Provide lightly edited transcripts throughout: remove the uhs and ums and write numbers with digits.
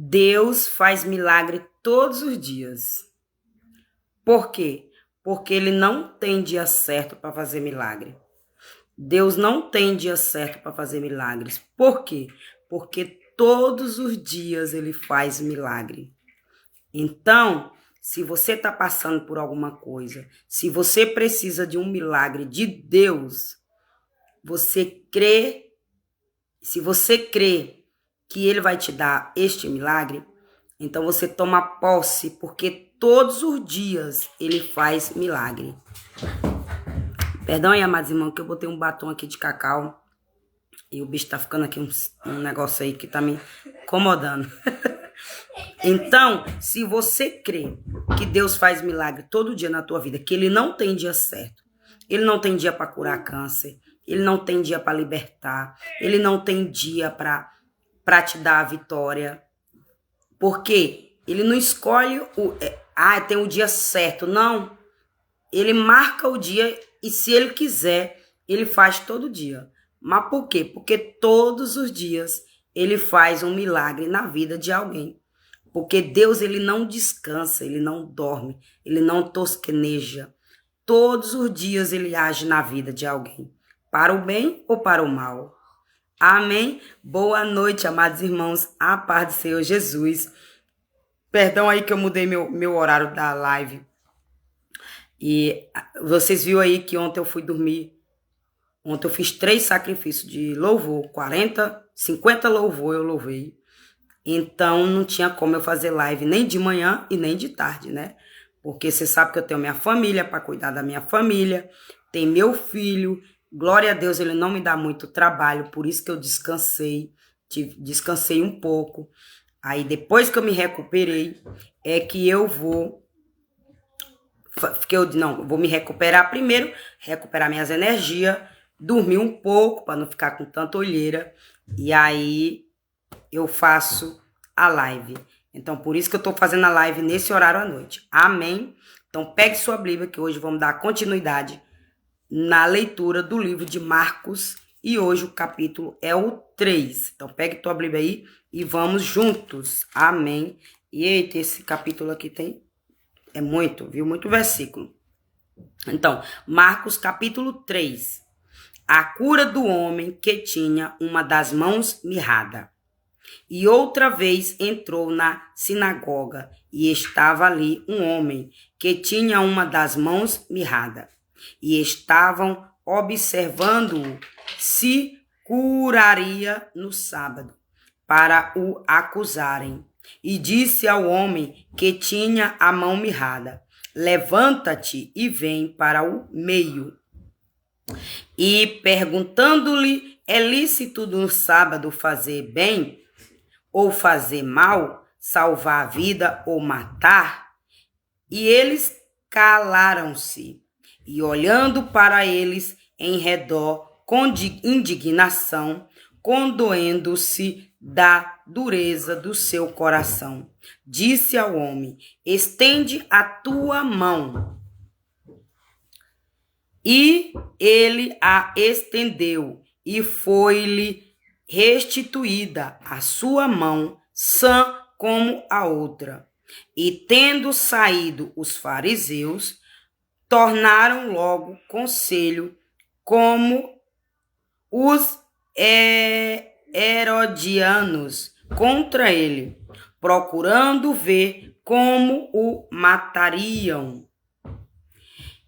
Deus faz milagre todos os dias. Por quê? Porque ele não tem dia certo para fazer milagre. Deus não tem dia certo para fazer milagres. Por quê? Porque todos os dias ele faz milagre. Então, se você está passando por alguma coisa, se você precisa de um milagre de Deus, você crê, se você crê que ele vai te dar este milagre, então você toma posse, porque todos os dias ele faz milagre. Perdão aí, amados irmãos, que eu botei um batom aqui de cacau e o bicho tá ficando aqui um negócio aí que tá me incomodando. Então, se você crê que Deus faz milagre todo dia na tua vida, que ele não tem dia certo, ele não tem dia para curar câncer, ele não tem dia para libertar, ele não tem dia para te dar a vitória, porque ele não escolhe tem o dia certo, não. Ele marca o dia e se ele quiser, ele faz todo dia. Mas por quê? Porque todos os dias ele faz um milagre na vida de alguém. Porque Deus, ele não descansa, ele não dorme, ele não tosqueneja. Todos os dias ele age na vida de alguém, para o bem ou para o mal. Amém? Boa noite, amados irmãos, a paz do Senhor Jesus. Perdão aí que eu mudei meu horário da live. E vocês viram aí que ontem eu fui dormir. Ontem eu fiz 3 sacrifícios de louvor, 50 louvor eu louvei. Então não tinha como eu fazer live nem de manhã e nem de tarde, né? Porque você sabe que eu tenho minha família para cuidar da minha família, tem meu filho. Glória a Deus, ele não me dá muito trabalho, por isso que eu descansei um pouco. Aí depois que eu me recuperei, é que eu vou me recuperar primeiro, recuperar minhas energias, dormir um pouco para não ficar com tanta olheira, e aí eu faço a live. Então, por isso que eu tô fazendo a live nesse horário à noite. Amém? Então, pegue sua Bíblia, que hoje vamos dar continuidade na leitura do livro de Marcos, e hoje o capítulo é o 3. Então, pegue tua Bíblia aí e vamos juntos. Amém? E eita, esse capítulo aqui é muito, viu? Muito versículo. Então, Marcos capítulo 3. A cura do homem que tinha uma das mãos mirrada. E outra vez entrou na sinagoga e estava ali um homem que tinha uma das mãos mirrada. E estavam observando-o se curaria no sábado, para o acusarem. E disse ao homem que tinha a mão mirrada: levanta-te e vem para o meio. E perguntando-lhe: é lícito no sábado fazer bem ou fazer mal, salvar a vida ou matar? E eles calaram-se, e olhando para eles em redor com indignação, condoendo-se da dureza do seu coração, disse ao homem: estende a tua mão. E ele a estendeu, e foi-lhe restituída a sua mão, sã como a outra. E tendo saído os fariseus, tornaram logo conselho como os herodianos contra ele, procurando ver como o matariam.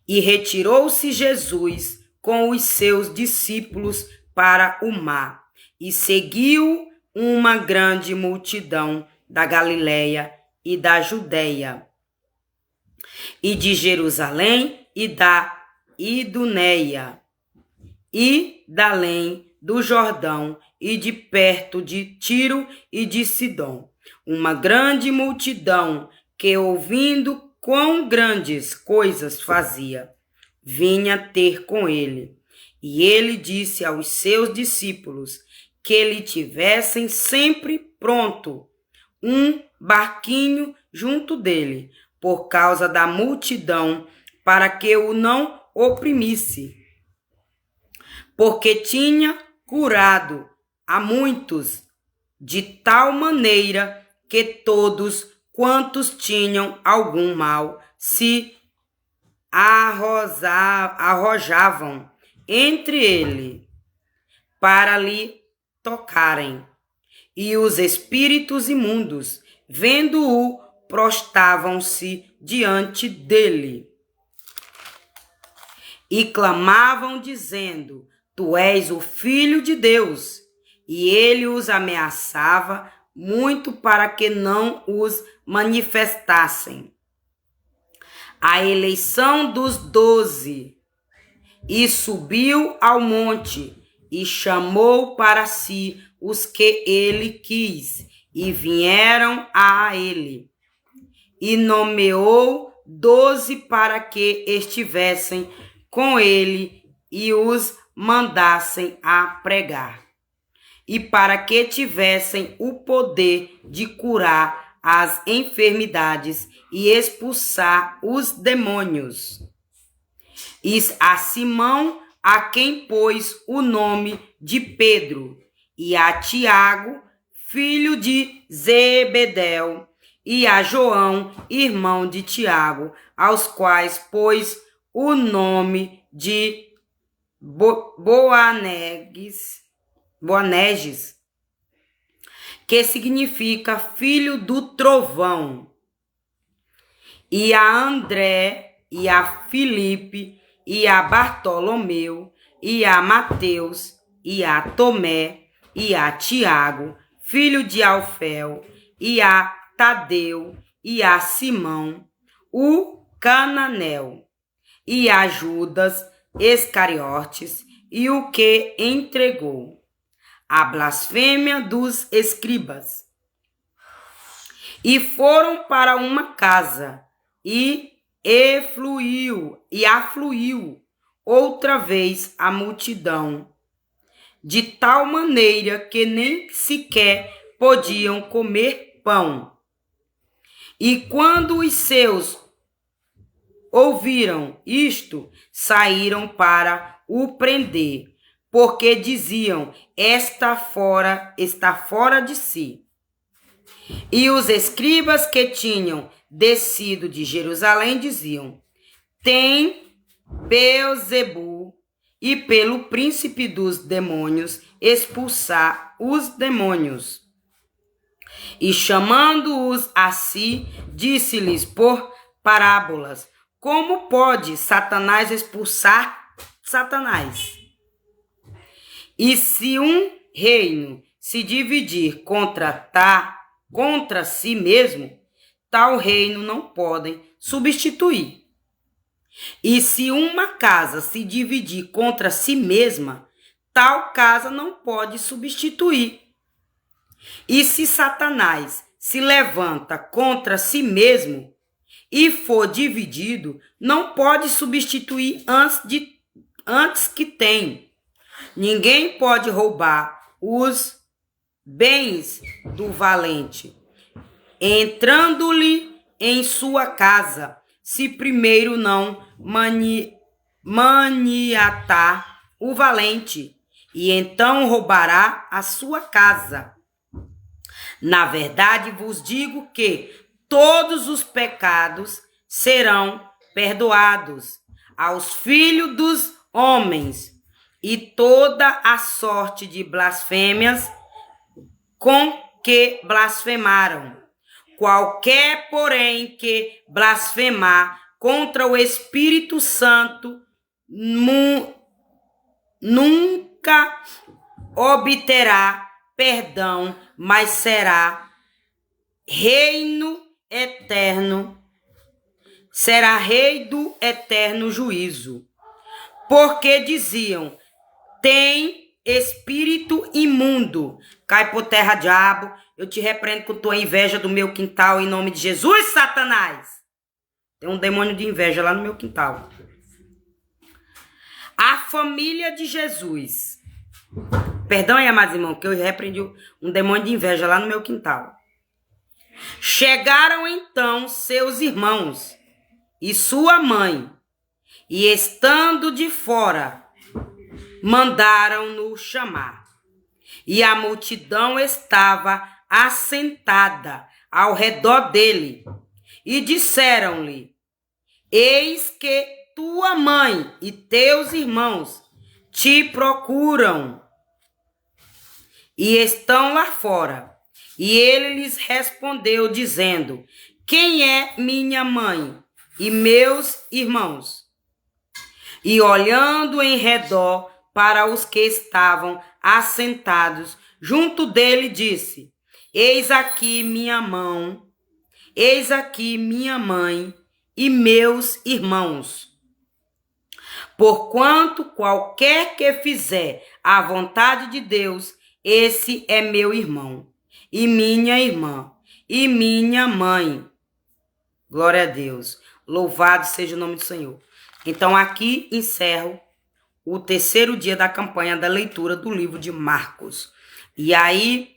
E retirou-se Jesus com os seus discípulos para o mar, e seguiu uma grande multidão da Galileia e da Judeia, e de Jerusalém e da Idumeia, e da além do Jordão, e de perto de Tiro e de Sidom. Uma grande multidão que, ouvindo quão grandes coisas fazia, vinha ter com ele. E ele disse aos seus discípulos que lhe tivessem sempre pronto um barquinho junto dele, por causa da multidão, para que o não oprimisse, porque tinha curado a muitos de tal maneira que todos quantos tinham algum mal se arrojavam entre ele para lhe tocarem. E os espíritos imundos, vendo-o, prostravam-se diante dele e clamavam, dizendo: Tu és o Filho de Deus. E ele os ameaçava muito para que não os manifestassem. A eleição dos 12. E subiu ao monte e chamou para si os que ele quis, e vieram a ele. E nomeou 12 para que estivessem com ele e os mandassem a pregar, e para que tivessem o poder de curar as enfermidades e expulsar os demônios. E a Simão, a quem pôs o nome de Pedro, e a Tiago, filho de Zebedeu, e a João, irmão de Tiago, aos quais pôs o nome de Boanerges, que significa filho do trovão, e a André, e a Filipe, e a Bartolomeu, e a Mateus, e a Tomé, e a Tiago, filho de Alfeu, e a Tadeu, e a Simão, o cananeu, e a Judas Iscariotes, e o que entregou a blasfêmia dos escribas. E foram para uma casa, e afluiu outra vez a multidão, de tal maneira que nem sequer podiam comer pão. E quando os seus ouviram isto, saíram para o prender, porque diziam: está fora de si. E os escribas que tinham descido de Jerusalém diziam: tem Beelzebu, e pelo príncipe dos demônios expulsar os demônios. E chamando-os a si, disse-lhes por parábolas: como pode Satanás expulsar Satanás? E se um reino se dividir contra si mesmo, tal reino não podem substituir. E se uma casa se dividir contra si mesma, tal casa não pode substituir. E se Satanás se levanta contra si mesmo e for dividido, não pode substituir antes que tem. Ninguém pode roubar os bens do valente, entrando-lhe em sua casa, se primeiro não maniatar o valente, e então roubará a sua casa. Na verdade vos digo que todos os pecados serão perdoados aos filhos dos homens, e toda a sorte de blasfêmias com que blasfemaram. Qualquer, porém, que blasfemar contra o Espírito Santo nunca obterá perdão, mas será rei do eterno juízo. Porque diziam: tem espírito imundo. Cai por terra, diabo. Eu te repreendo com tua inveja do meu quintal, em nome de Jesus, Satanás. Tem um demônio de inveja lá no meu quintal. A família de Jesus. Perdoem, amados irmãos, que eu repreendi um demônio de inveja lá no meu quintal. Chegaram então seus irmãos e sua mãe, e estando de fora, mandaram-no chamar. E a multidão estava assentada ao redor dele e disseram-lhe: Eis que tua mãe e teus irmãos te procuram e estão lá fora. E ele lhes respondeu, dizendo: Quem é minha mãe e meus irmãos? E olhando em redor para os que estavam assentados junto dele, disse: Eis aqui minha mão, eis aqui minha mãe e meus irmãos. Porquanto qualquer que fizer a vontade de Deus, esse é meu irmão, e minha irmã, e minha mãe. Glória a Deus. Louvado seja o nome do Senhor. Então aqui encerro o terceiro dia da campanha da leitura do livro de Marcos. E aí,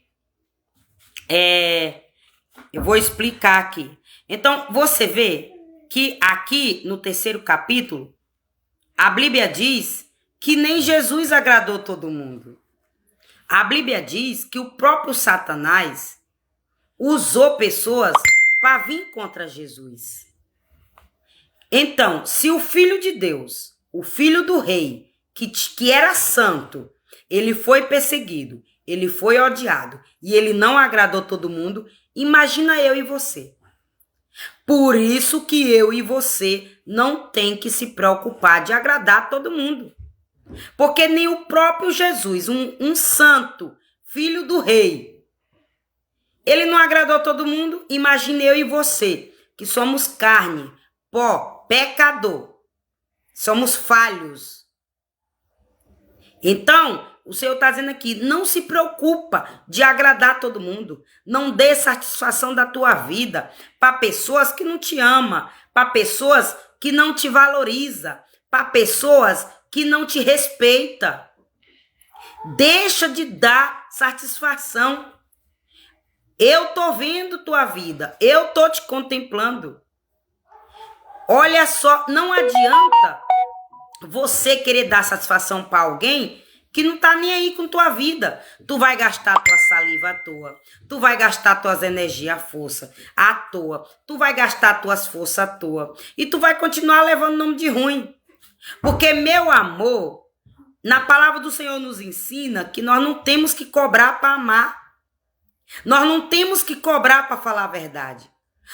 eu vou explicar aqui. Então, você vê que aqui no terceiro capítulo, a Bíblia diz que nem Jesus agradou todo mundo. A Bíblia diz que o próprio Satanás usou pessoas para vir contra Jesus. Então, se o Filho de Deus, o Filho do Rei, que era santo, ele foi perseguido, ele foi odiado e ele não agradou todo mundo, imagina eu e você. Por isso que eu e você não tem que se preocupar de agradar todo mundo. Porque nem o próprio Jesus, um santo, filho do rei, ele não agradou todo mundo. Imagine eu e você, que somos carne, pó, pecador. Somos falhos. Então, o Senhor está dizendo aqui, não se preocupa de agradar todo mundo. Não dê satisfação da tua vida para pessoas que não te amam, para pessoas que não te valorizam, para pessoas que não te respeitam. Deixa de dar satisfação. Eu tô vendo tua vida, eu tô te contemplando. Olha só, não adianta você querer dar satisfação para alguém que não tá nem aí com tua vida. Tu vai gastar tua saliva à toa. Tu vai gastar tuas energias, força à toa. Tu vai gastar tuas forças à toa. E tu vai continuar levando nome de ruim. Porque, meu amor, na palavra do Senhor nos ensina que nós não temos que cobrar para amar. Nós não temos que cobrar para falar a verdade.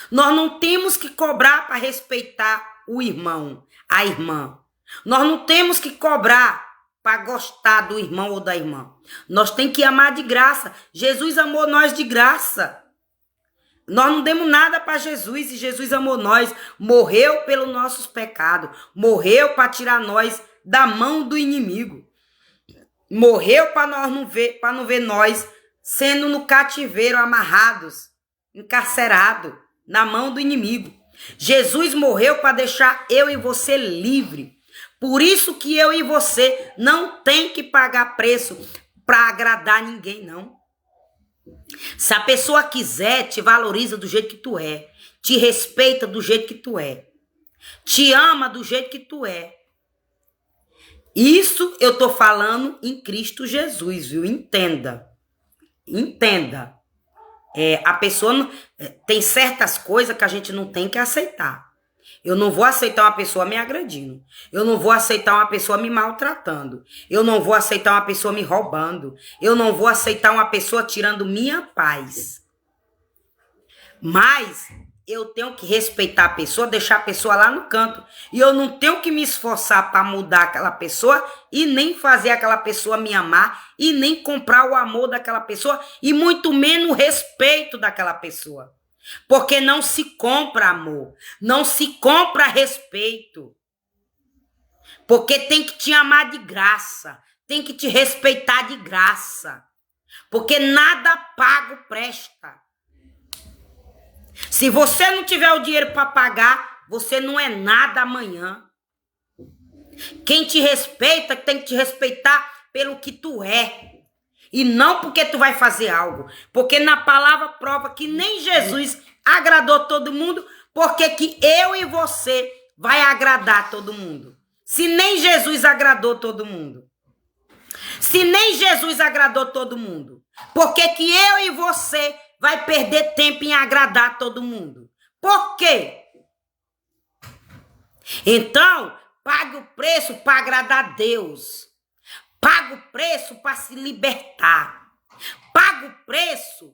Nós não temos que cobrar para respeitar o irmão, a irmã. Nós não temos que cobrar para gostar do irmão ou da irmã. Nós temos que amar de graça. Jesus amou nós de graça. Nós não demos nada para Jesus e Jesus amou nós. Morreu pelos nossos pecados. Morreu para tirar nós da mão do inimigo. Morreu para não ver nós sendo no cativeiro, amarrados, encarcerados, na mão do inimigo. Jesus morreu para deixar eu e você livre. Por isso que eu e você não tem que pagar preço para agradar ninguém, não. Se a pessoa quiser, te valoriza do jeito que tu é. Te respeita do jeito que tu é. Te ama do jeito que tu é. Isso eu tô falando em Cristo Jesus, viu? Entenda. Entenda. A pessoa tem certas coisas que a gente não tem que aceitar. Eu não vou aceitar uma pessoa me agredindo. Eu não vou aceitar uma pessoa me maltratando. Eu não vou aceitar uma pessoa me roubando. Eu não vou aceitar uma pessoa tirando minha paz. Mas eu tenho que respeitar a pessoa, deixar a pessoa lá no canto. E eu não tenho que me esforçar para mudar aquela pessoa e nem fazer aquela pessoa me amar e nem comprar o amor daquela pessoa e muito menos o respeito daquela pessoa. Porque não se compra amor, não se compra respeito. Porque tem que te amar de graça, tem que te respeitar de graça. Porque nada pago presta. Se você não tiver o dinheiro para pagar, você não é nada amanhã. Quem te respeita tem que te respeitar pelo que tu é. E não porque tu vai fazer algo. Porque na palavra prova que nem Jesus agradou todo mundo. Porque que eu e você vai agradar todo mundo. Se nem Jesus agradou todo mundo. Se nem Jesus agradou todo mundo. Porque que eu e você vai perder tempo em agradar todo mundo? Por quê? Então, pague o preço para agradar a Deus. Pague o preço para se libertar. Pague o preço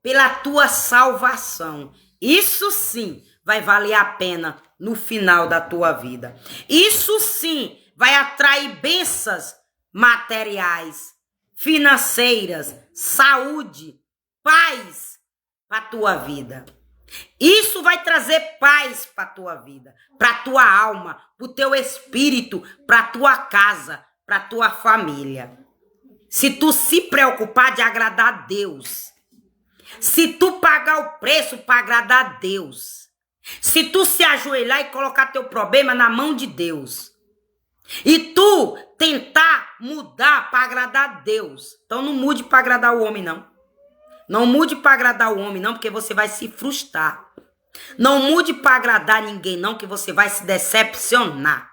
pela tua salvação. Isso sim vai valer a pena no final da tua vida. Isso sim vai atrair bênçãos materiais, financeiras, saúde, paz para a tua vida. Isso vai trazer paz para a tua vida, para a tua alma, para o teu espírito, para a tua casa, para a tua família. Se tu se preocupar de agradar a Deus, se tu pagar o preço para agradar a Deus, se tu se ajoelhar e colocar teu problema na mão de Deus, e tu tentar mudar para agradar a Deus, então não mude para agradar o homem, não. Não mude para agradar o homem, não, porque você vai se frustrar. Não mude para agradar ninguém, não, que você vai se decepcionar.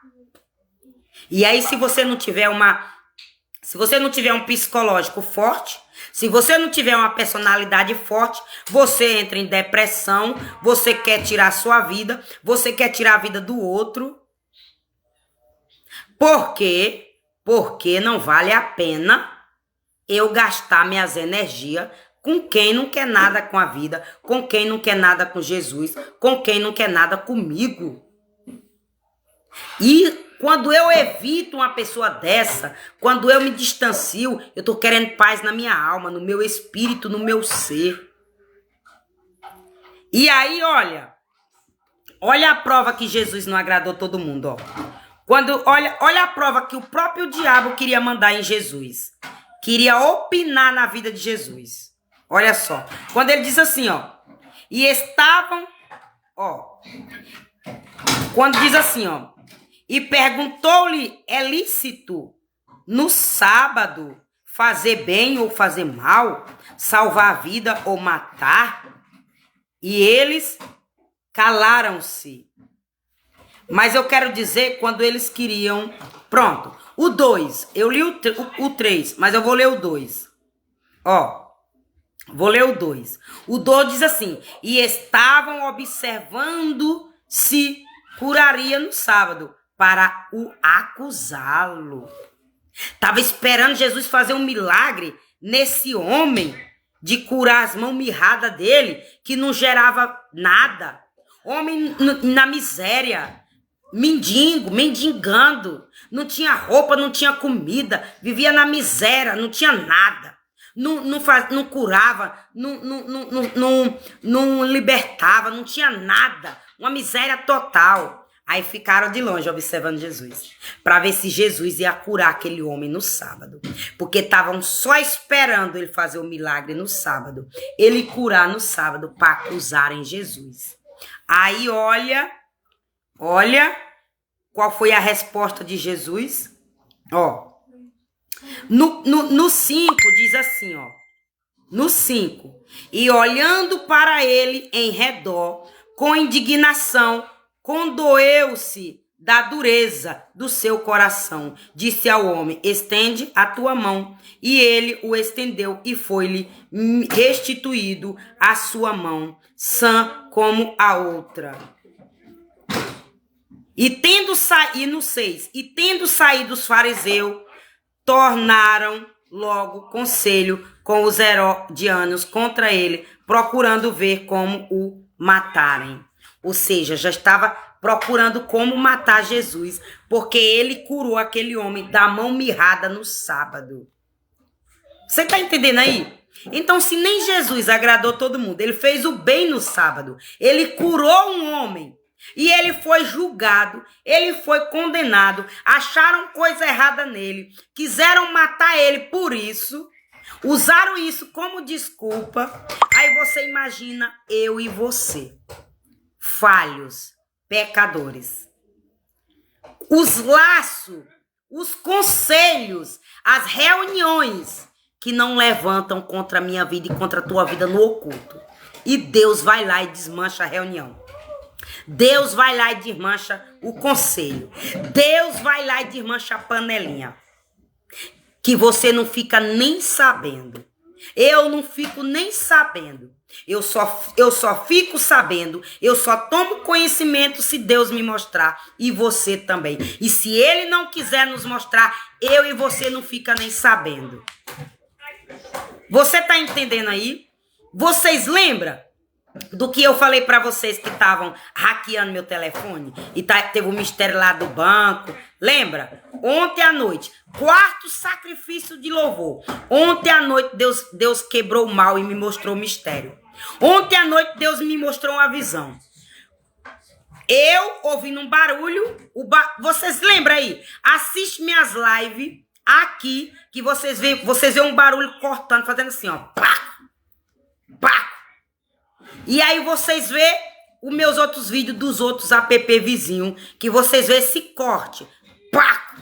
E aí, se você não tiver um psicológico forte, se você não tiver uma personalidade forte, você entra em depressão, você quer tirar a sua vida, você quer tirar a vida do outro. Por quê? Porque não vale a pena eu gastar minhas energias com quem não quer nada com a vida, com quem não quer nada com Jesus, com quem não quer nada comigo. E quando eu evito uma pessoa dessa, quando eu me distancio, eu tô querendo paz na minha alma, no meu espírito, no meu ser. E aí, olha a prova que Jesus não agradou todo mundo, ó. Olha a prova que o próprio diabo queria mandar em Jesus. Queria opinar na vida de Jesus. Olha só. Quando ele diz assim, ó. E estavam, ó. Quando diz assim, ó. E perguntou-lhe, é lícito no sábado fazer bem ou fazer mal? Salvar a vida ou matar? E eles calaram-se. Mas eu quero dizer quando eles queriam... Pronto. O 2. Eu li o 3, mas eu vou ler o 2. Ó. Vou ler o 2. O 2 diz assim. E estavam observando se curaria no sábado para o acusá-lo. Estava esperando Jesus fazer um milagre nesse homem de curar as mãos mirradas dele, que não gerava nada. Homem na miséria, mendigando, não tinha roupa, não tinha comida, vivia na miséria, não tinha nada. Não curava, não libertava, não tinha nada. Uma miséria total. Aí ficaram de longe observando Jesus, para ver se Jesus ia curar aquele homem no sábado. Porque estavam só esperando ele fazer o milagre no sábado. Ele curar no sábado para acusarem Jesus. Aí olha qual foi a resposta de Jesus. Ó, no 5 diz assim, ó. No 5. E olhando para ele em redor, com indignação, condoeu-se da dureza do seu coração. Disse ao homem, estende a tua mão. E ele o estendeu e foi-lhe restituído a sua mão, sã como a outra. No 6, e tendo saído os fariseus, tornaram logo conselho com os herodianos contra ele, procurando ver como o matarem. Ou seja, já estava procurando como matar Jesus, porque ele curou aquele homem da mão mirrada no sábado. Você está entendendo aí? Então, se nem Jesus agradou todo mundo, ele fez o bem no sábado, ele curou um homem, e ele foi julgado, ele foi condenado, acharam coisa errada nele, quiseram matar ele por isso, usaram isso como desculpa. Aí você imagina eu e você, falhos, pecadores. Os laços, os conselhos, as reuniões que não levantam contra a minha vida e contra a tua vida no oculto. E Deus vai lá e desmancha a reunião. Deus vai lá e desmancha o conselho. Deus vai lá e desmancha a panelinha. Que você não fica nem sabendo. Eu não fico nem sabendo. Eu só fico sabendo, eu só tomo conhecimento se Deus me mostrar, e você também. E se ele não quiser nos mostrar, eu e você não fica nem sabendo. Você tá entendendo aí? Vocês lembram do que eu falei pra vocês que estavam hackeando meu telefone? E teve o mistério lá do banco. Lembra? Ontem à noite, quarto sacrifício de louvor. Ontem à noite Deus quebrou o mal e me mostrou o mistério. Ontem à noite Deus me mostrou uma visão. Eu ouvindo um barulho. Vocês lembram aí? Assiste minhas lives aqui, que vocês veem um barulho cortando, fazendo assim, ó. Pá! Pá! E aí vocês vê os meus outros vídeos dos outros app vizinho, que vocês vê esse corte. Pá!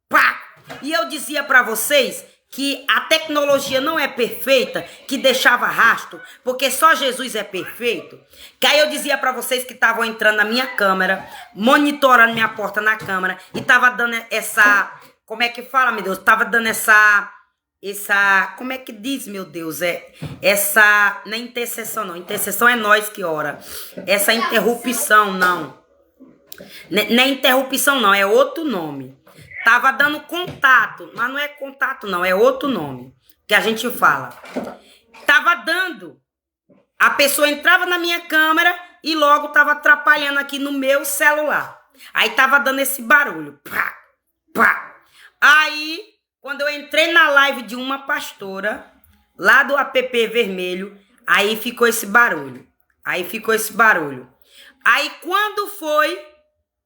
Pá! E eu dizia pra vocês que a tecnologia não é perfeita, que deixava rastro, porque só Jesus é perfeito. Que aí eu dizia pra vocês que estavam entrando na minha câmera, monitorando minha porta na câmera, e tava dando essa... Como é que fala, meu Deus? Tava dando essa... Como é que diz, meu Deus? Essa... Não é intercessão, não. Intercessão é nós que ora. Essa interrupção, não. Não é interrupção, não. É outro nome. Tava dando contato. Mas não é contato, não. É outro nome que a gente fala. Tava dando. A pessoa entrava na minha câmera e logo tava atrapalhando aqui no meu celular. Aí tava dando esse barulho. Pá, pá. Aí, quando eu entrei na live de uma pastora, lá do app vermelho, aí ficou esse barulho. Aí, quando foi...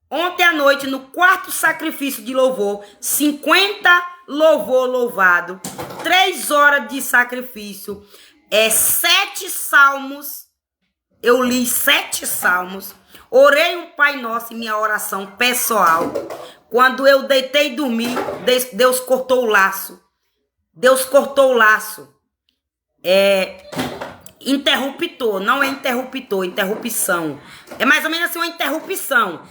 Ontem à noite, no quarto sacrifício de louvor, 50 louvor louvado, 3 horas de sacrifício, 7 salmos, eu li 7 salmos, orei um Pai Nosso em minha oração pessoal. Quando eu deitei e dormi, Deus cortou o laço. Deus cortou o laço. Interruptor, não é interruptor, interrupção. É mais ou menos assim uma interrupção.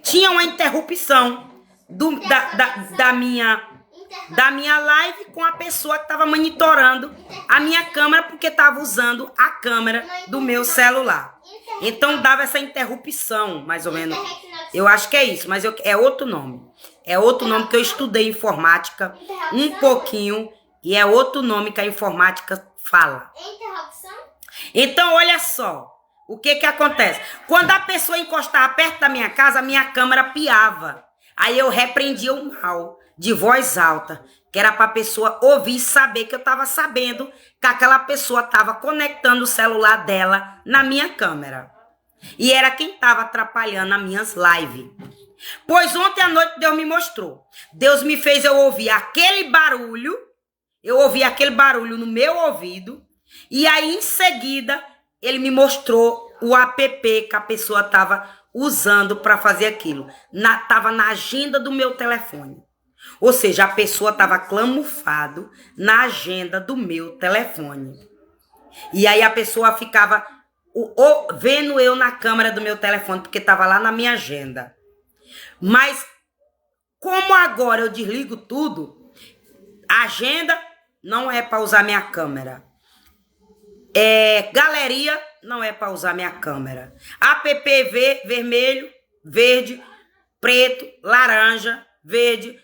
Tinha uma interrupção da minha live com a pessoa que estava monitorando a minha câmera, porque estava usando a câmera do meu celular. Então dava essa interrupção, mais ou menos. Eu acho que é isso, mas é outro nome. É outro nome que eu estudei informática um pouquinho, e é outro nome que a informática fala. Então, olha só. O que acontece? Quando a pessoa encostava perto da minha casa, a minha câmera piava. Aí eu repreendia o mal, de voz alta, que era para a pessoa ouvir e saber que eu estava sabendo que aquela pessoa estava conectando o celular dela na minha câmera. E era quem estava atrapalhando as minhas lives. Pois ontem à noite Deus me mostrou. Deus me fez eu ouvir aquele barulho. Eu ouvi aquele barulho no meu ouvido. E aí, em seguida, ele me mostrou o app que a pessoa estava usando para fazer aquilo. Estava na agenda do meu telefone. Ou seja, a pessoa estava camuflado na agenda do meu telefone. E aí a pessoa ficava vendo eu na câmera do meu telefone, porque estava lá na minha agenda. Mas, como agora eu desligo tudo, a agenda não é para usar minha câmera. Galeria não é para usar minha câmera. App vermelho, verde, preto, laranja, verde.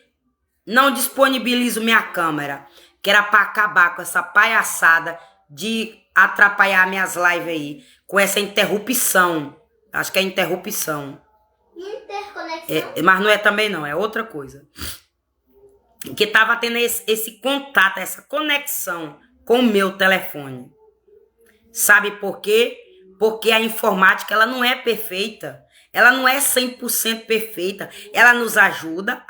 Não disponibilizo minha câmera. Que era para acabar com essa palhaçada de atrapalhar minhas lives aí. Com essa interrupção. Acho que é interrupção. Interconexão? Mas não é também não, é outra coisa. Que tava tendo esse contato, essa conexão com o meu telefone. Sabe por quê? Porque a informática, ela não é perfeita. Ela não é 100% perfeita. Ela nos ajuda.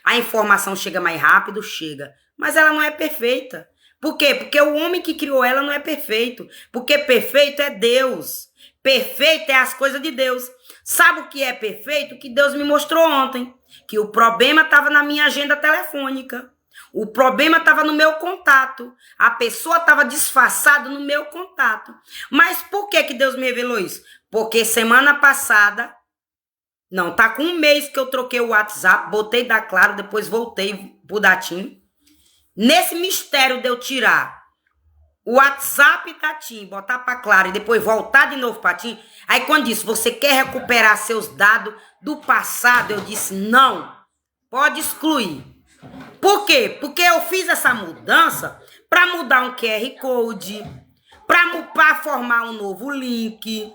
A informação chega mais rápido, chega. Mas ela não é perfeita. Por quê? Porque o homem que criou ela não é perfeito. Porque perfeito é Deus. Perfeito é as coisas de Deus. Sabe o que é perfeito? Que Deus me mostrou ontem. Que o problema estava na minha agenda telefônica. O problema estava no meu contato. A pessoa estava disfarçada no meu contato. Mas por que Deus me revelou isso? Porque semana passada... Não, tá com 1 mês que eu troquei o WhatsApp. Botei da Claro, depois voltei pro Datim. Nesse mistério de eu tirar o WhatsApp da TIM, botar para Clara e depois voltar de novo para TIM, aí quando disse, você quer recuperar seus dados do passado, eu disse, não, pode excluir. Por quê? Porque eu fiz essa mudança para mudar um QR Code, para formar um novo link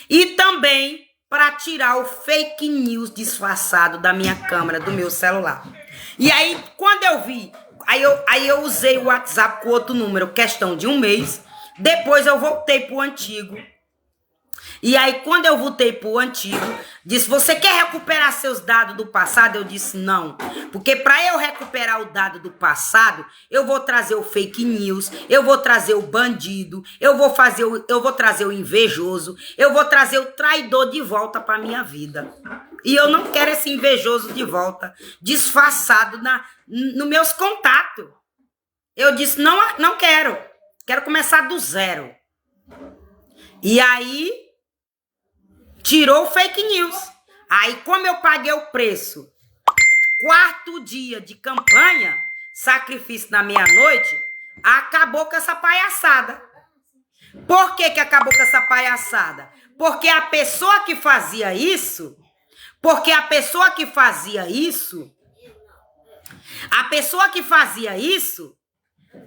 e também para tirar o fake news disfarçado da minha câmera, do meu celular. E aí, quando eu vi, aí eu usei o WhatsApp com outro número, questão de um mês, depois eu voltei pro antigo. E aí, quando eu voltei pro antigo, disse, você quer recuperar seus dados do passado? Eu disse, não. Porque para eu recuperar o dado do passado, eu vou trazer o fake news, eu vou trazer o bandido, eu vou trazer o invejoso, eu vou trazer o traidor de volta para minha vida. E eu não quero esse invejoso de volta, disfarçado nos meus contatos. Eu disse, não quero. Quero começar do zero. E aí tirou o fake news. Aí, como eu paguei o preço, 4º dia de campanha, sacrifício na meia-noite, acabou com essa palhaçada. Por que que acabou com essa palhaçada? Porque a pessoa que fazia isso,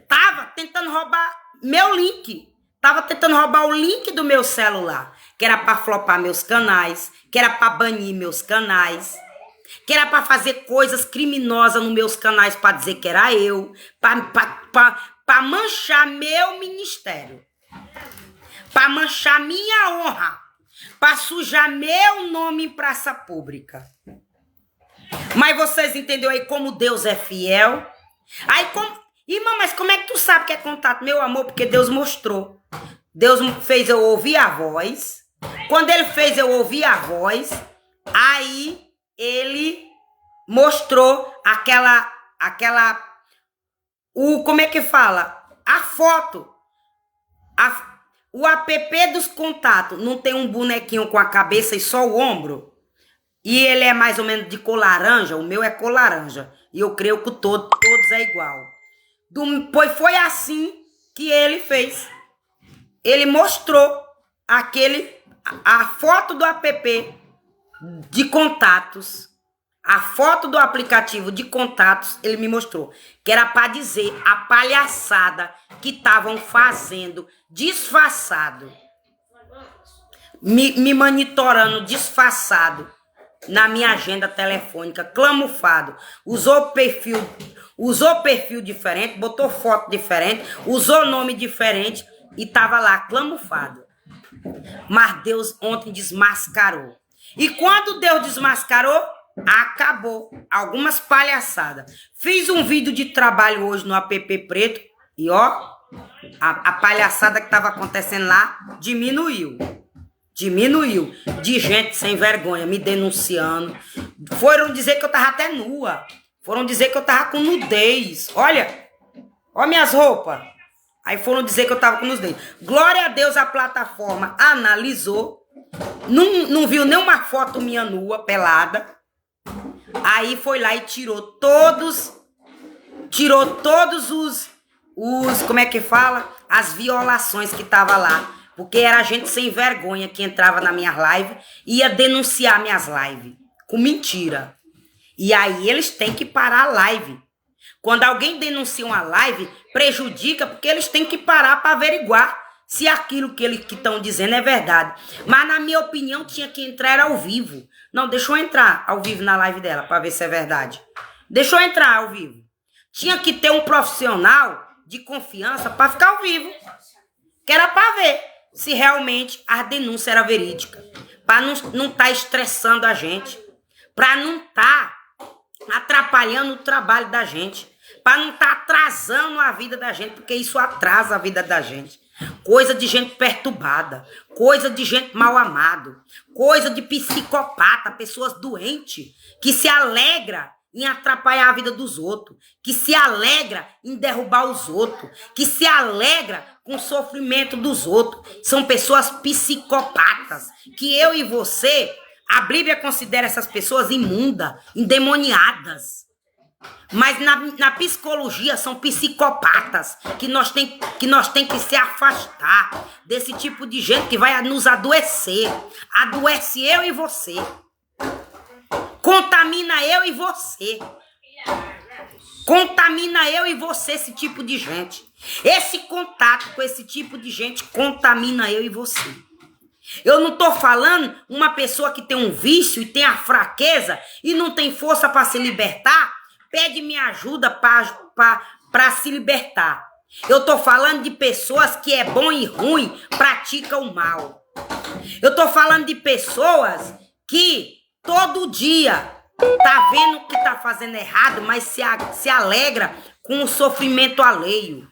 tava tentando roubar meu link. Tava tentando roubar o link do meu celular, que era para flopar meus canais, que era para banir meus canais, que era para fazer coisas criminosas nos meus canais para dizer que era eu, para manchar meu ministério, para manchar minha honra, para sujar meu nome em praça pública. Mas vocês entenderam aí como Deus é fiel? Aí irmã, mas como é que tu sabe que é contato? Meu amor, porque Deus mostrou. Deus fez eu ouvir a voz. Quando ele fez eu ouvir a voz, aí ele mostrou como é que fala? A foto. O app dos contatos não tem um bonequinho com a cabeça e só o ombro? E ele é mais ou menos de cor laranja, o meu é cor laranja. E eu creio que todos é igual. Pois foi assim que ele fez. Ele mostrou a foto do app de contatos, a foto do aplicativo de contatos, ele me mostrou. Que era para dizer a palhaçada que estavam fazendo, disfarçado. Me monitorando disfarçado na minha agenda telefônica, clamufado. Usou perfil diferente, botou foto diferente, usou nome diferente e tava lá, clamufado. Mas Deus ontem desmascarou. E quando Deus desmascarou, acabou. Algumas palhaçadas. Fiz um vídeo de trabalho hoje no app preto e ó, a palhaçada que tava acontecendo lá diminuiu. De gente sem vergonha me denunciando. Foram dizer que eu tava até nua. Foram dizer que eu tava com nudez. Olha minhas roupas. Aí foram dizer que eu tava com nudez. Glória a Deus, a plataforma analisou. Não viu nenhuma foto minha nua, pelada. Aí foi lá e tirou todos os como é que fala? As violações que tava lá. Porque era gente sem vergonha que entrava na minha live e ia denunciar minhas lives. Com mentira. E aí eles têm que parar a live. Quando alguém denuncia uma live, prejudica porque eles têm que parar para averiguar se aquilo que eles estão dizendo é verdade. Mas na minha opinião tinha que entrar ao vivo. Não, deixa eu entrar ao vivo na live dela para ver se é verdade. Deixa eu entrar ao vivo. Tinha que ter um profissional de confiança para ficar ao vivo. Que era para ver se realmente a denúncia era verídica. Para não estar estressando a gente. Para não estar atrapalhando o trabalho da gente. Para não estar atrasando a vida da gente. Porque isso atrasa a vida da gente. Coisa de gente perturbada. Coisa de gente mal amado. Coisa de psicopata. Pessoas doentes. Que se alegra em atrapalhar a vida dos outros, que se alegra em derrubar os outros, que se alegra com o sofrimento dos outros. São pessoas psicopatas, que eu e você, a Bíblia considera essas pessoas imundas, endemoniadas. Mas na psicologia são psicopatas que nós tem que se afastar desse tipo de gente que vai nos adoecer. Adoece eu e você. Contamina eu e você. Contamina eu e você esse tipo de gente. Esse contato com esse tipo de gente contamina eu e você. Eu não tô falando uma pessoa que tem um vício e tem a fraqueza e não tem força para se libertar, pede minha ajuda para se libertar. Eu tô falando de pessoas que é bom e ruim, praticam o mal. Eu tô falando de pessoas que todo dia tá vendo que tá fazendo errado, mas se alegra com o sofrimento alheio.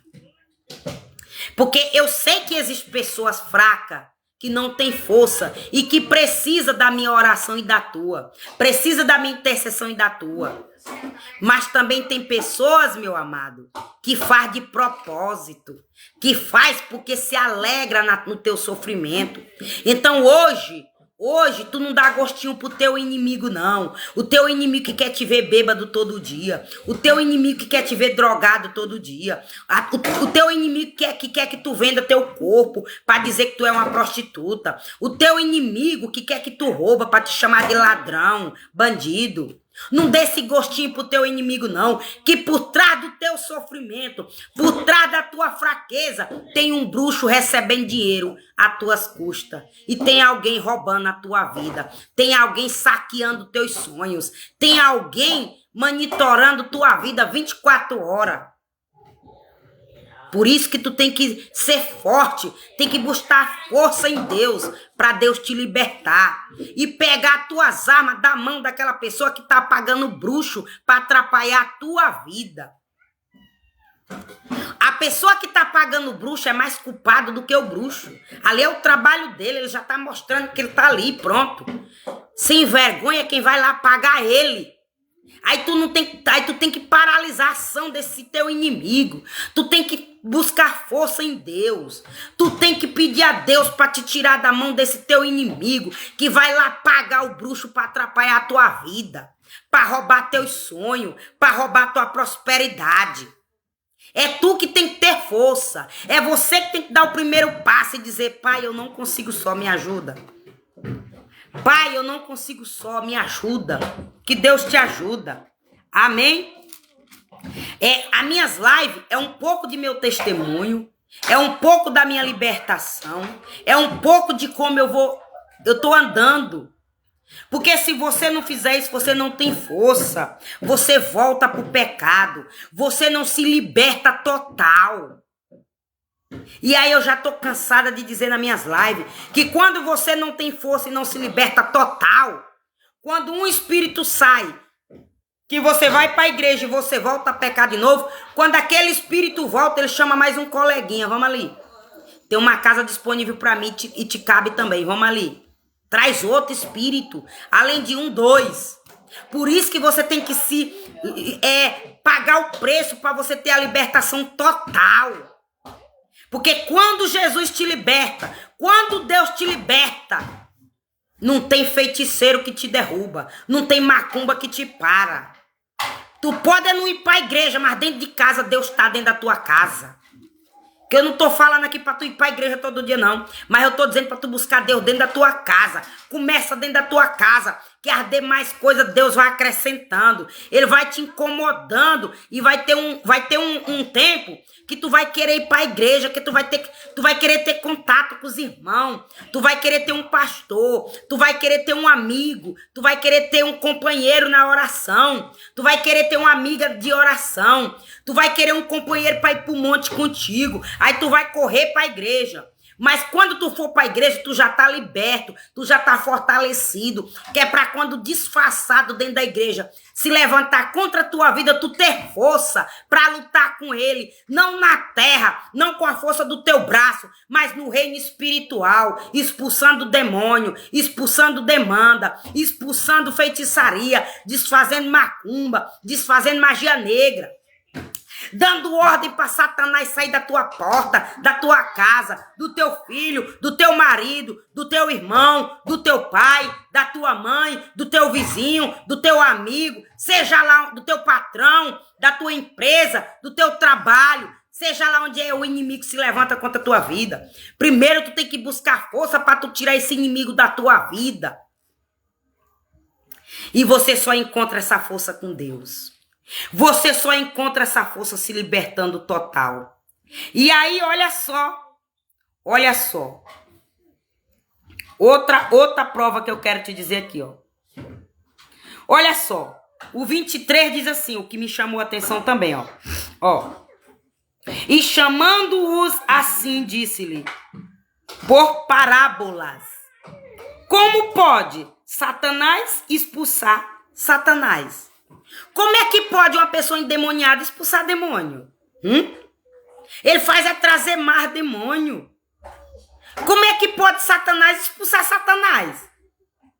Porque eu sei que existem pessoas fracas, que não tem força e que precisa da minha oração e da tua. Precisa da minha intercessão e da tua. Mas também tem pessoas, meu amado, que faz de propósito. Que faz porque se alegra no teu sofrimento. Então hoje tu não dá gostinho pro teu inimigo, não. O teu inimigo que quer te ver bêbado todo dia. O teu inimigo que quer te ver drogado todo dia. O teu inimigo que quer que tu venda teu corpo pra dizer que tu é uma prostituta. O teu inimigo que quer que tu rouba pra te chamar de ladrão, bandido. Não dê esse gostinho pro teu inimigo, não. Que por trás do teu sofrimento, por trás da tua fraqueza, tem um bruxo recebendo dinheiro às tuas custas. E tem alguém roubando a tua vida. Tem alguém saqueando teus sonhos. Tem alguém monitorando tua vida 24 horas. Por isso que tu tem que ser forte, tem que buscar força em Deus, para Deus te libertar. E pegar tuas armas da mão daquela pessoa que tá pagando bruxo para atrapalhar a tua vida. A pessoa que tá pagando bruxo é mais culpado do que o bruxo. Ali é o trabalho dele, ele já tá mostrando que ele tá ali, pronto. Sem vergonha, quem vai lá pagar ele. Aí tu tem que paralisar a ação desse teu inimigo. Tu tem que buscar força em Deus. Tu tem que pedir a Deus para te tirar da mão desse teu inimigo que vai lá pagar o bruxo para atrapalhar a tua vida, para roubar teus sonhos, para roubar tua prosperidade. É tu que tem que ter força. É você que tem que dar o primeiro passo e dizer: Pai, eu não consigo só, me ajuda. Pai, eu não consigo só, me ajuda. Que Deus te ajuda. Amém? As minhas lives é um pouco de meu testemunho, é um pouco da minha libertação, é um pouco de como eu tô andando. Porque se você não fizer isso, você não tem força. Você volta pro pecado. Você não se liberta total. E aí eu já tô cansada de dizer nas minhas lives que quando você não tem força e não se liberta total, quando um espírito sai, que você vai para a igreja e você volta a pecar de novo, quando aquele espírito volta, ele chama mais um coleguinha, vamos ali. Tem uma casa disponível para mim e te cabe também, vamos ali. Traz outro espírito, além de 1, 2. Por isso que você tem que pagar o preço para você ter a libertação total. Porque quando Jesus te liberta, quando Deus te liberta, não tem feiticeiro que te derruba, não tem macumba que te para. Tu pode não ir para a igreja, mas dentro de casa Deus está dentro da tua casa. Que eu não tô falando aqui para tu ir para a igreja todo dia não, mas eu tô dizendo para tu buscar Deus dentro da tua casa. Começa dentro da tua casa, que as demais coisas Deus vai acrescentando. Ele vai te incomodando e vai ter um tempo que tu vai querer ir para a igreja, que tu vai querer ter contato com os irmãos, tu vai querer ter um pastor, tu vai querer ter um amigo, tu vai querer ter um companheiro na oração, tu vai querer ter uma amiga de oração, tu vai querer um companheiro para ir pro monte contigo, aí tu vai correr para a igreja. Mas quando tu for para a igreja, tu já tá liberto, tu já tá fortalecido, que é para quando disfarçado dentro da igreja se levantar contra a tua vida, tu ter força para lutar com ele, não na terra, não com a força do teu braço, mas no reino espiritual, expulsando demônio, expulsando demanda, expulsando feitiçaria, desfazendo macumba, desfazendo magia negra. dando ordem para Satanás sair da tua porta, da tua casa, do teu filho, do teu marido, do teu irmão, do teu pai, da tua mãe, do teu vizinho, do teu amigo, seja lá do teu patrão, da tua empresa, do teu trabalho, seja lá onde é o inimigo se levanta contra a tua vida. Primeiro tu tem que buscar força para tu tirar esse inimigo da tua vida. E você só encontra essa força com Deus. Você só encontra essa força se libertando total. E aí, olha só. Olha só. Outra prova que eu quero te dizer aqui, ó. Olha só. O 23 diz assim, o que me chamou a atenção também, ó. Ó. E chamando-os assim, disse-lhe, por parábolas. Como pode Satanás expulsar Satanás? Como é que pode uma pessoa endemoniada expulsar demônio? Ele faz é trazer mais demônio. Como é que pode Satanás expulsar Satanás?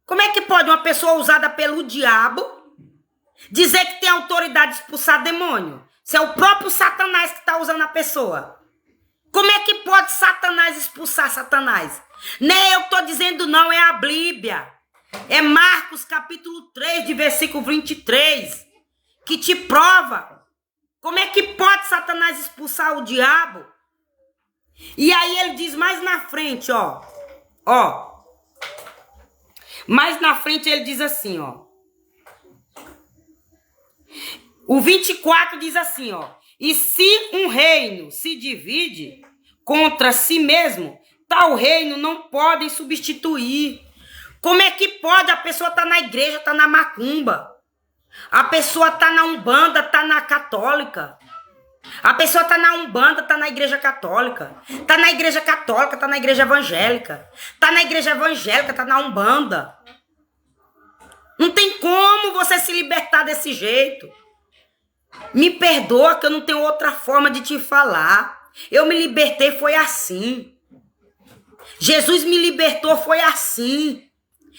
Como é que pode uma pessoa usada pelo diabo dizer que tem autoridade de expulsar demônio? Se é o próprio Satanás que está usando a pessoa. Como é que pode Satanás expulsar Satanás? Nem eu estou dizendo não, é a Bíblia. É Marcos capítulo 3, de versículo 23, que te prova como é que pode Satanás expulsar o diabo. E aí ele diz mais na frente, ó. Ó. Mais na frente ele diz assim, ó. O 24 diz assim, ó. E se um reino se divide contra si mesmo, tal reino não podem substituir. Como é que pode? A pessoa tá na igreja, tá na macumba. A pessoa tá na umbanda, tá na católica. A pessoa tá na umbanda, tá na igreja católica. Tá na igreja católica, tá na igreja evangélica. Tá na igreja evangélica, tá na umbanda. Não tem como você se libertar desse jeito. Me perdoa que eu não tenho outra forma de te falar. Eu me libertei, foi assim. Jesus me libertou, foi assim.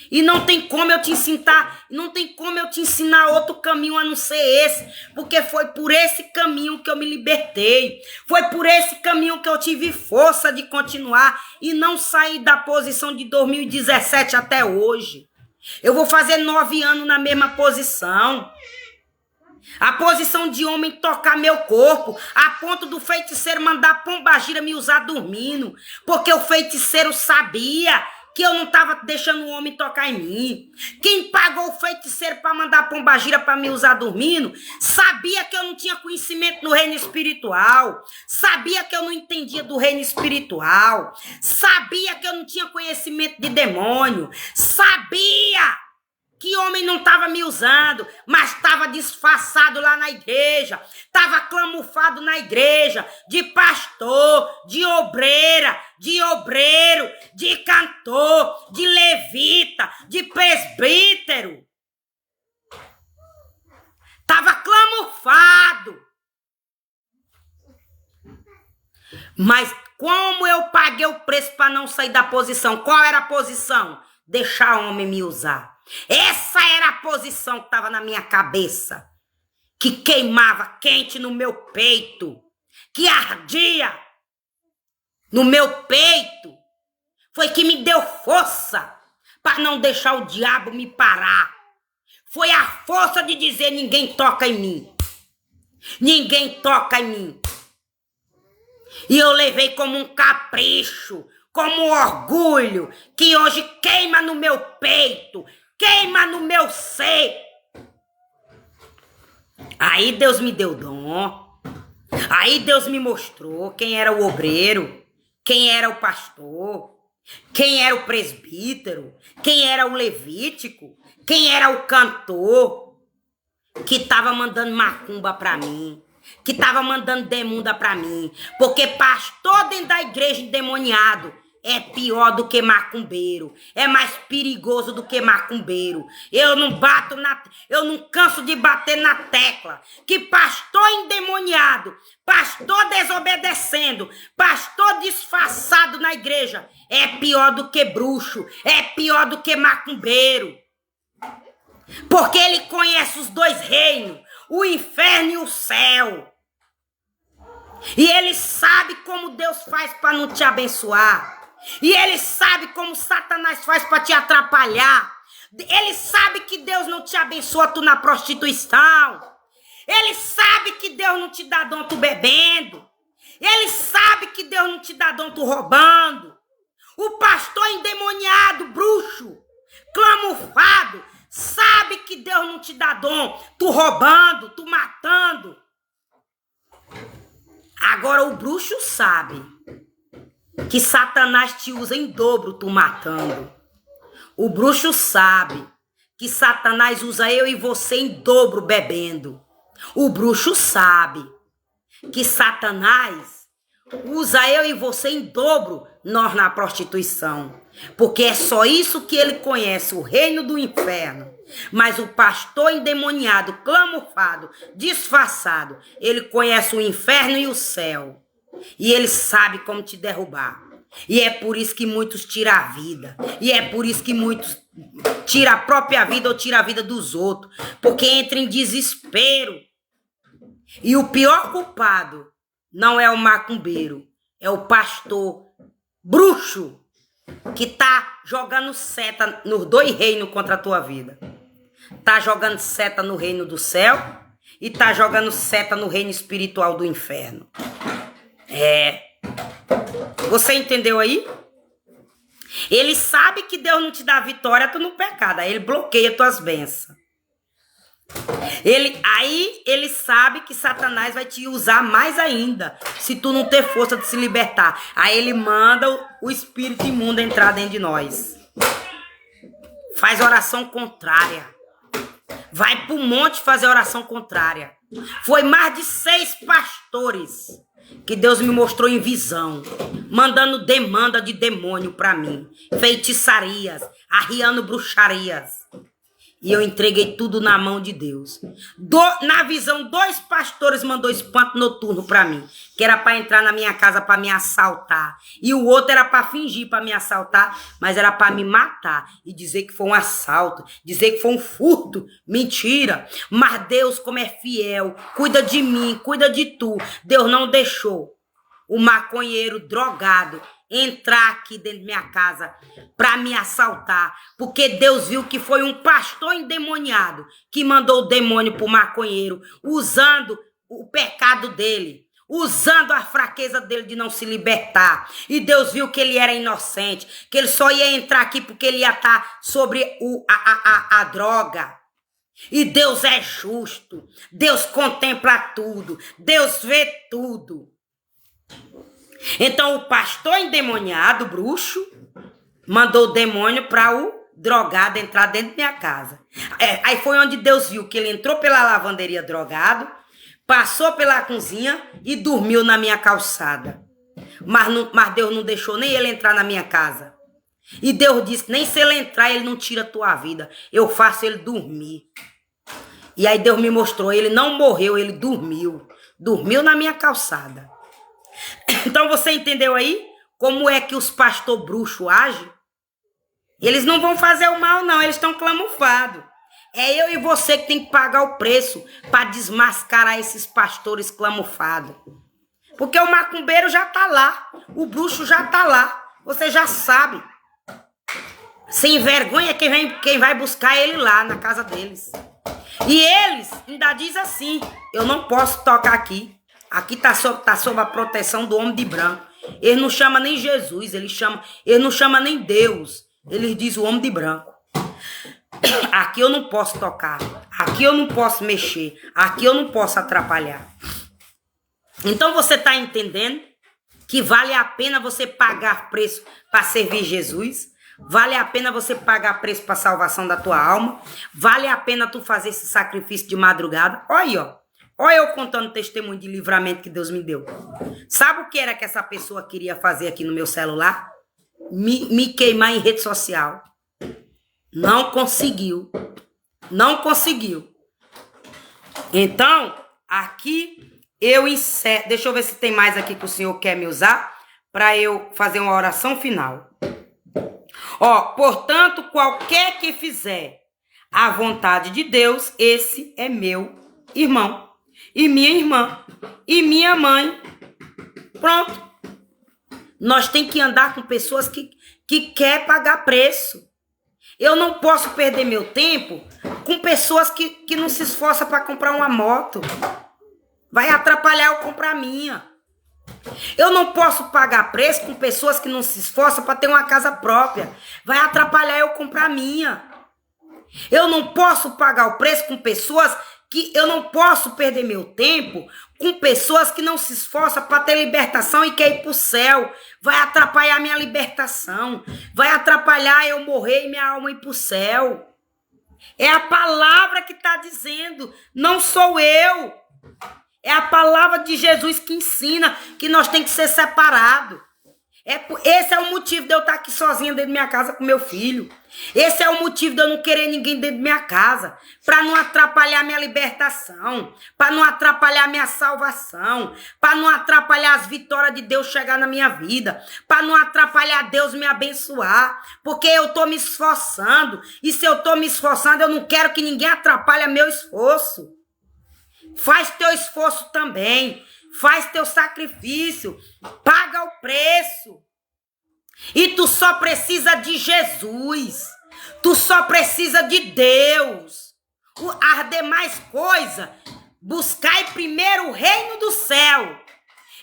E não tem como eu te ensinar, não tem como eu te ensinar outro caminho a não ser esse, porque foi por esse caminho que eu me libertei, foi por esse caminho que eu tive força de continuar e não sair da posição de 2017 até hoje. Eu vou fazer 9 anos na mesma posição. A posição de homem tocar meu corpo, a ponto do feiticeiro mandar pombagira me usar dormindo, porque o feiticeiro sabia que eu não estava deixando o homem tocar em mim. Quem pagou o feiticeiro para mandar pombagira para me usar dormindo, sabia que eu não tinha conhecimento no reino espiritual, sabia que eu não entendia do reino espiritual, sabia que eu não tinha conhecimento de demônio, sabia que homem não estava me usando, mas estava disfarçado lá na igreja, estava camuflado na igreja, de pastor, de obreira, de obreiro, de cantor, de levita, de presbítero. Estava camuflado. Mas como eu paguei o preço para não sair da posição? Qual era a posição? Deixar o homem me usar. Essa era a posição que estava na minha cabeça, que queimava quente no meu peito, que ardia no meu peito. Foi que me deu força para não deixar o diabo me parar. Foi a força de dizer: ninguém toca em mim. Ninguém toca em mim. E eu levei como um capricho, como um orgulho, que hoje queima no meu peito, queima no meu ser. Aí Deus me deu dom. Aí Deus me mostrou quem era o obreiro, quem era o pastor, quem era o presbítero, quem era o levítico, quem era o cantor, que estava mandando macumba pra mim, que estava mandando demunda pra mim. Porque pastor dentro da igreja endemoniado é pior do que macumbeiro. É mais perigoso do que macumbeiro. Eu não canso de bater na tecla que pastor endemoniado, pastor desobedecendo, pastor disfarçado na igreja é pior do que bruxo, é pior do que macumbeiro. Porque ele conhece os dois reinos, o inferno e o céu. E ele sabe como Deus faz para não te abençoar. E ele sabe como Satanás faz para te atrapalhar. Ele sabe que Deus não te abençoa tu na prostituição. Ele sabe que Deus não te dá dom tu bebendo. Ele sabe que Deus não te dá dom tu roubando. O pastor endemoniado, bruxo, clamufado, sabe que Deus não te dá dom tu roubando, tu matando. Agora o bruxo sabe que Satanás te usa em dobro tu matando. O bruxo sabe que Satanás usa eu e você em dobro bebendo. O bruxo sabe que Satanás usa eu e você em dobro nós na prostituição. Porque é só isso que ele conhece, o reino do inferno. Mas o pastor endemoniado, clamufado, disfarçado, ele conhece o inferno e o céu. E ele sabe como te derrubar. E é por isso que muitos tiram a vida. E é por isso que muitos tiram a própria vida ou tiram a vida dos outros. Porque entra em desespero. E o pior culpado não é o macumbeiro, é o pastor bruxo que tá jogando seta nos dois reinos contra a tua vida. Tá jogando seta no reino do céu e tá jogando seta no reino espiritual do inferno. Você entendeu aí? Ele sabe que Deus não te dá vitória tu no pecado, aí ele bloqueia tuas bênçãos. Ele sabe que Satanás vai te usar mais ainda se tu não ter força de se libertar. Aí ele manda o espírito imundo entrar dentro de nós. Faz oração contrária. Vai pro monte fazer oração contrária. Foi mais de 6 pastores que Deus me mostrou em visão, mandando demanda de demônio pra mim, feitiçarias, arriando bruxarias. E eu entreguei tudo na mão de Deus. Na visão, 2 pastores mandou espanto noturno pra mim. Que era pra entrar na minha casa pra me assaltar. E o outro era pra fingir pra me assaltar. Mas era pra me matar. E dizer que foi um assalto. Dizer que foi um furto. Mentira. Mas Deus, como é fiel, cuida de mim, cuida de tu. Deus não deixou o maconheiro drogado entrar aqui dentro da minha casa para me assaltar, porque Deus viu que foi um pastor endemoniado que mandou o demônio pro maconheiro, usando o pecado dele, usando a fraqueza dele de não se libertar. E Deus viu que ele era inocente, que ele só ia entrar aqui porque ele ia estar sobre a droga. E Deus é justo, Deus contempla tudo, Deus vê tudo. Então o pastor endemoniado, bruxo, mandou o demônio para o drogado entrar dentro da minha casa. Aí foi onde Deus viu que ele entrou pela lavanderia drogado, passou pela cozinha e dormiu na minha calçada. Mas Deus não deixou nem ele entrar na minha casa. E Deus disse, nem se ele entrar, ele não tira a tua vida. Eu faço ele dormir. E aí Deus me mostrou, ele não morreu, ele dormiu. Dormiu na minha calçada. Então você entendeu aí como é que os pastor bruxos agem? Eles não vão fazer o mal não, eles estão camuflados. É eu e você que tem que pagar o preço para desmascarar esses pastores camuflados. Porque o macumbeiro já tá lá, o bruxo já tá lá, você já sabe. Sem vergonha quem vai buscar ele lá na casa deles. E eles ainda dizem assim, eu não posso tocar aqui. Aqui tá sob a proteção do homem de branco. Ele não chama nem Jesus, ele não chama nem Deus. Ele diz o homem de branco. Aqui eu não posso tocar. Aqui eu não posso mexer. Aqui eu não posso atrapalhar. Então você tá entendendo que vale a pena você pagar preço para servir Jesus? Vale a pena você pagar preço para a salvação da tua alma? Vale a pena tu fazer esse sacrifício de madrugada? Olha aí, ó. Olha eu contando testemunho de livramento que Deus me deu. Sabe o que era que essa pessoa queria fazer aqui no meu celular? Me queimar em rede social. Não conseguiu. Não conseguiu. Então, aqui eu encerro. Deixa eu ver se tem mais aqui que o Senhor quer me usar para eu fazer uma oração final. Ó, portanto, qualquer que fizer a vontade de Deus, esse é meu irmão. E minha irmã, e minha mãe, Pronto. Nós temos que andar com pessoas que querem pagar preço. Eu não posso perder meu tempo com pessoas que não se esforçam para comprar uma moto. Vai atrapalhar eu comprar a minha. Eu não posso pagar preço com pessoas que não se esforçam para ter uma casa própria. Vai atrapalhar eu comprar a minha. Eu não posso pagar o preço com pessoas que... Eu não posso perder meu tempo com pessoas que não se esforçam para ter libertação e quer ir para o céu. Vai atrapalhar minha libertação. Vai atrapalhar eu morrer e minha alma ir para o céu. É a palavra que está dizendo. Não sou eu. É a palavra de Jesus que ensina que nós temos que ser separados. Esse é o motivo de eu estar aqui sozinha dentro da minha casa com meu filho. Esse é o motivo de eu não querer ninguém dentro da minha casa. Para não atrapalhar minha libertação. Para não atrapalhar minha salvação. Para não atrapalhar as vitórias de Deus chegar na minha vida. Para não atrapalhar Deus me abençoar. Porque eu estou me esforçando. E se eu estou me esforçando, eu não quero que ninguém atrapalhe meu esforço. Faz teu esforço também. Faz teu sacrifício. Paga o preço. E tu só precisa de Jesus. Tu só precisa de Deus. As demais coisas, buscai primeiro o reino do céu.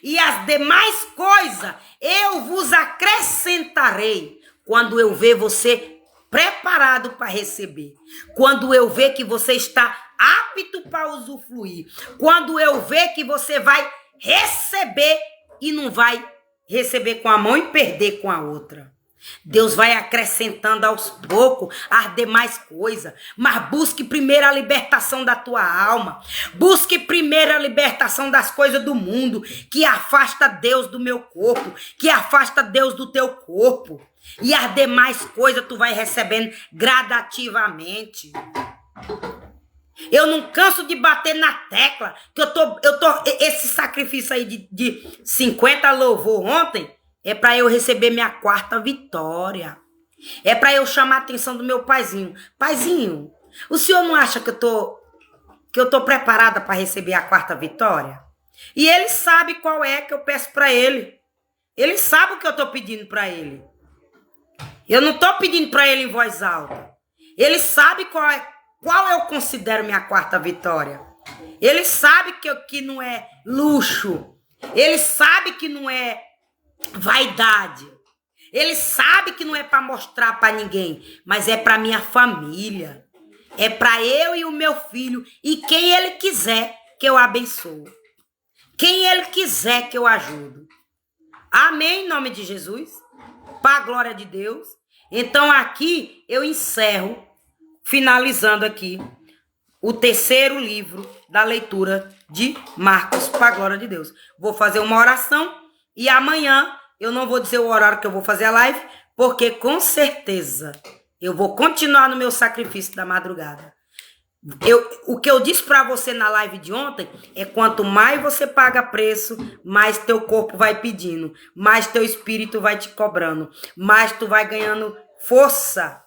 E as demais coisas eu vos acrescentarei. Quando eu ver você preparado para receber. Quando eu ver que você está apto para usufruir. Quando eu ver que você vai receber e não vai receber com a mão e perder com a outra. Deus vai acrescentando aos poucos as demais coisas. Mas busque primeiro a libertação da tua alma. Busque primeiro a libertação das coisas do mundo, que afasta Deus do meu corpo, que afasta Deus do teu corpo. E as demais coisas tu vai recebendo gradativamente. Eu não canso de bater na tecla, que esse sacrifício aí de 50 louvor ontem, é para eu receber minha quarta vitória. É para eu chamar a atenção do meu paizinho. Paizinho, o senhor não acha que eu tô preparada para receber a quarta vitória? E ele sabe qual é que eu peço para ele. Ele sabe o que eu tô pedindo para ele. Eu não tô pedindo para ele em voz alta. Ele sabe qual eu considero minha quarta vitória. Ele sabe que não é luxo. Ele sabe que não é vaidade. Ele sabe que não é para mostrar para ninguém, mas é para minha família. É para eu e o meu filho e quem ele quiser que eu abençoo. Quem ele quiser que eu ajudo. Amém, em nome de Jesus. Para a glória de Deus. Então aqui eu encerro, finalizando aqui, o terceiro livro da leitura de Marcos, para a glória de Deus. Vou fazer uma oração e amanhã eu não vou dizer o horário que eu vou fazer a live, porque com certeza eu vou continuar no meu sacrifício da madrugada. O que eu disse para você na live de ontem é quanto mais você paga preço, mais teu corpo vai pedindo, mais teu espírito vai te cobrando, mais tu vai ganhando força.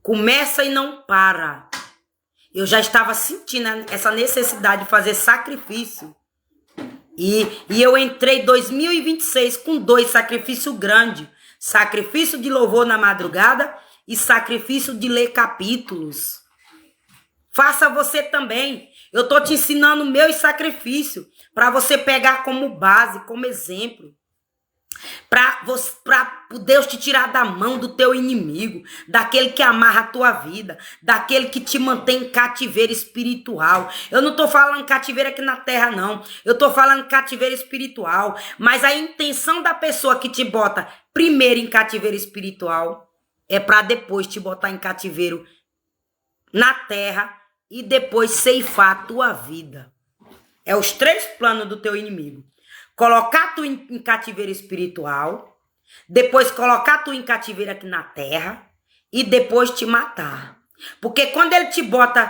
Começa e não para. Eu já estava sentindo essa necessidade de fazer sacrifício. E eu entrei em 2026 com 2 sacrifícios grandes. Sacrifício de louvor na madrugada e sacrifício de ler capítulos. Faça você também. Eu estou te ensinando meus sacrifícios para você pegar como base, como exemplo. Para Deus te tirar da mão do teu inimigo, daquele que amarra a tua vida, daquele que te mantém em cativeiro espiritual. Eu não estou falando cativeiro aqui na terra, não. Eu estou falando cativeiro espiritual. Mas a intenção da pessoa que te bota primeiro em cativeiro espiritual é para depois te botar em cativeiro na terra e depois ceifar a tua vida. É os 3 planos do teu inimigo. Colocar tu em cativeiro espiritual, depois colocar tu em cativeiro aqui na terra e depois te matar. Porque quando ele te bota,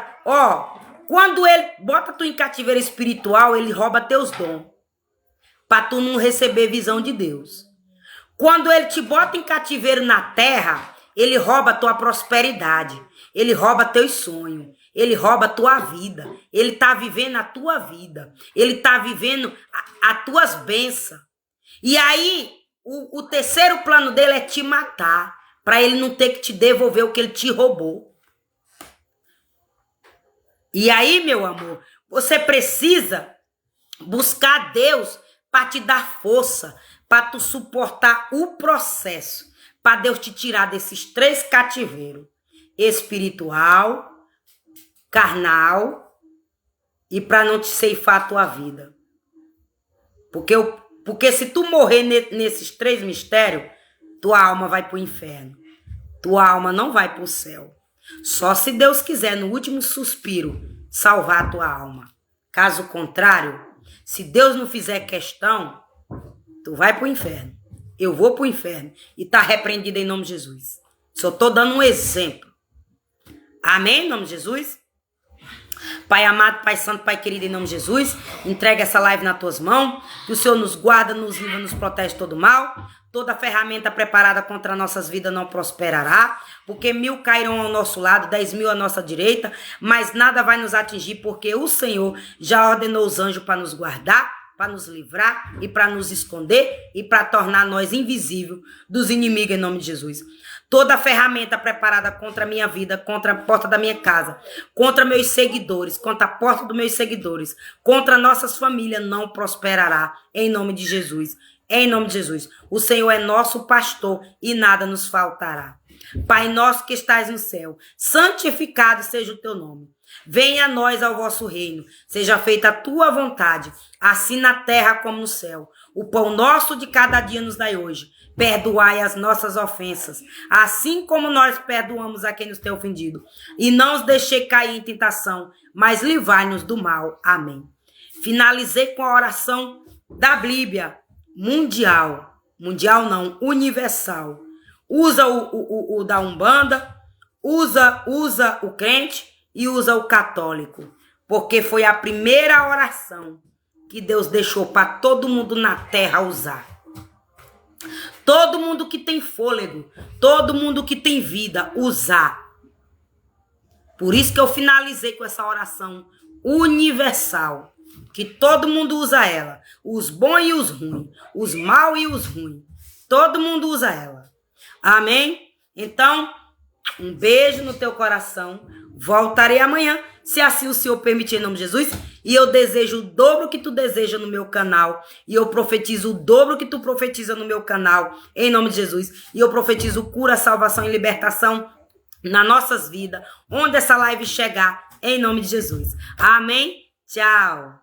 quando ele bota tu em cativeiro espiritual, ele rouba teus dons, para tu não receber visão de Deus. Quando ele te bota em cativeiro na terra, ele rouba tua prosperidade, ele rouba teus sonhos, Ele rouba a tua vida. Ele tá vivendo a tua vida. Ele tá vivendo as tuas bênçãos. E aí, o terceiro plano dele é te matar, para ele não ter que te devolver o que ele te roubou. E aí, meu amor, você precisa buscar Deus para te dar força, para tu suportar o processo, para Deus te tirar desses 3 cativeiros: espiritual, carnal e para não te ceifar a tua vida. Porque se tu morrer nesses 3 mistérios, tua alma vai pro inferno. Tua alma não vai pro céu. Só se Deus quiser, no último suspiro, salvar a tua alma. Caso contrário, se Deus não fizer questão, tu vai pro inferno. Eu vou pro inferno. E tá repreendido em nome de Jesus. Só tô dando um exemplo. Amém? Em nome de Jesus? Pai amado, Pai santo, Pai querido, em nome de Jesus, entrega essa live nas tuas mãos, que o Senhor nos guarda, nos livra, nos protege de todo mal. Toda ferramenta preparada contra nossas vidas não prosperará, porque 1000 cairão ao nosso lado, 10.000 à nossa direita, mas nada vai nos atingir, porque o Senhor já ordenou os anjos para nos guardar, para nos livrar e para nos esconder e para tornar nós invisíveis dos inimigos em nome de Jesus. Toda ferramenta preparada contra a minha vida, contra a porta da minha casa, contra meus seguidores, contra a porta dos meus seguidores, contra nossas famílias, não prosperará em nome de Jesus. Em nome de Jesus. O Senhor é nosso pastor e nada nos faltará. Pai nosso que estás no céu, santificado seja o teu nome. Venha a nós ao vosso reino. Seja feita a tua vontade, assim na terra como no céu. O pão nosso de cada dia nos dai hoje. Perdoai as nossas ofensas, assim como nós perdoamos a quem nos tem ofendido. E não os deixei cair em tentação, mas livrai-nos do mal. Amém. Finalizei com a oração da Bíblia mundial. Mundial não, universal. Usa o da Umbanda, usa o crente e usa o católico. Porque foi a primeira oração que Deus deixou para todo mundo na terra usar. Todo mundo que tem fôlego, todo mundo que tem vida, usar. Por isso que eu finalizei com essa oração universal. Que todo mundo usa ela. Os bons e os ruins. Os maus e os ruins. Todo mundo usa ela. Amém? Então, um beijo no teu coração. Voltarei amanhã, se assim o Senhor permitir, em nome de Jesus. E eu desejo o dobro que tu deseja no meu canal. E eu profetizo o dobro que tu profetiza no meu canal, em nome de Jesus. E eu profetizo cura, salvação e libertação nas nossas vidas. Onde essa live chegar, em nome de Jesus. Amém? Tchau.